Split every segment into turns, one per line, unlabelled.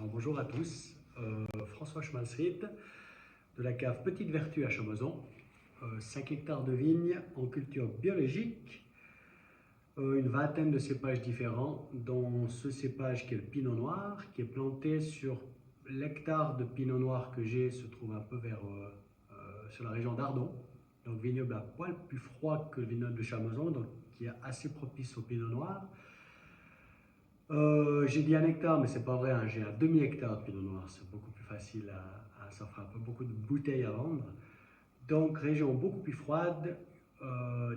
Alors, bonjour à tous, François Schmalsried de la cave Petite Vertu à Chamoison, 5 hectares de vignes en culture biologique, une vingtaine de cépages différents, dont ce cépage qui est le Pinot Noir, qui est planté sur l'hectare de Pinot Noir que j'ai, se trouve un peu sur la région d'Ardon, donc vignoble à poil plus froid que le vignoble de Chamoison, donc qui est assez propice au Pinot Noir. J'ai dit un hectare, mais c'est pas vrai, hein, j'ai un demi-hectare de Pinot Noir, c'est beaucoup plus facile ça fera pas beaucoup de bouteilles à vendre. Donc région beaucoup plus froide,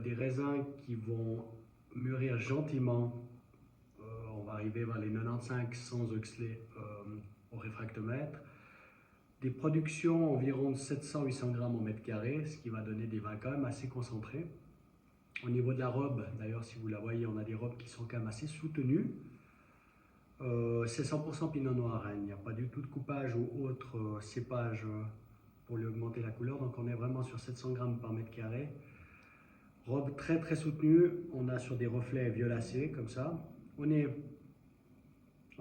des raisins qui vont mûrir gentiment, on va arriver vers les 95 sans oxley au réfractomètre. Des productions environ de 700-800 grammes au mètre carré, ce qui va donner des vins quand même assez concentrés. Au niveau de la robe, d'ailleurs si vous la voyez, on a des robes qui sont quand même assez soutenues. C'est 100% Pinot Noir, hein. Il n'y a pas du tout de coupage ou autre cépage pour lui augmenter la couleur, donc on est vraiment sur 700 grammes par mètre carré. Robe très très soutenue, on a sur des reflets violacés comme ça. On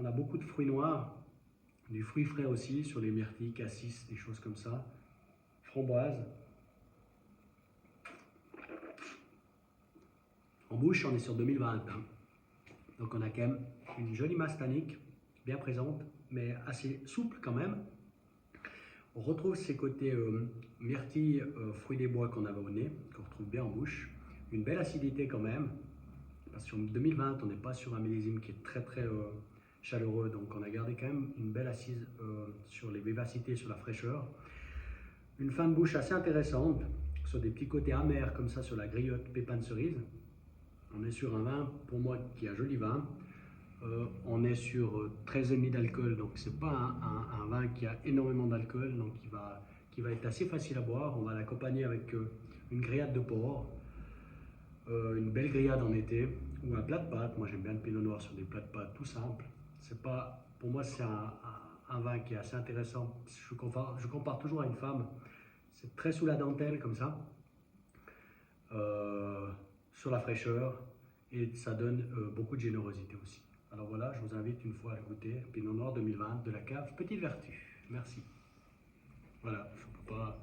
a beaucoup de fruits noirs, du fruit frais aussi sur les myrtilles, cassis, des choses comme ça. Framboise. En bouche, on est sur 2020, hein. Donc on a quand même une jolie masse tannique, bien présente, mais assez souple quand même. On retrouve ces côtés myrtille, fruits des bois qu'on avait au nez, qu'on retrouve bien en bouche. Une belle acidité quand même, parce qu'en 2020, on n'est pas sur un millésime qui est très très chaleureux, donc on a gardé quand même une belle assise sur les vivacités, sur la fraîcheur. Une fin de bouche assez intéressante, sur des petits côtés amers comme ça sur la griotte pépins de cerise. On est sur un vin, pour moi, qui est un joli vin. On est sur 13,5 d'alcool, donc c'est pas un vin qui a énormément d'alcool, donc qui va être assez facile à boire. On va l'accompagner avec une grillade de porc, une belle grillade en été, ou un plat de pâtes. Moi j'aime bien le pinot noir sur des plats de pâtes tout simples. Pour moi c'est un vin qui est assez intéressant. Je compare toujours à une femme. C'est très sous la dentelle comme ça, sur la fraîcheur, et ça donne beaucoup de générosité aussi. Alors voilà, je vous invite une fois à le goûter, Pinot Noir 2020 de la cave Petite Vertu. Merci. Voilà, je ne peux pas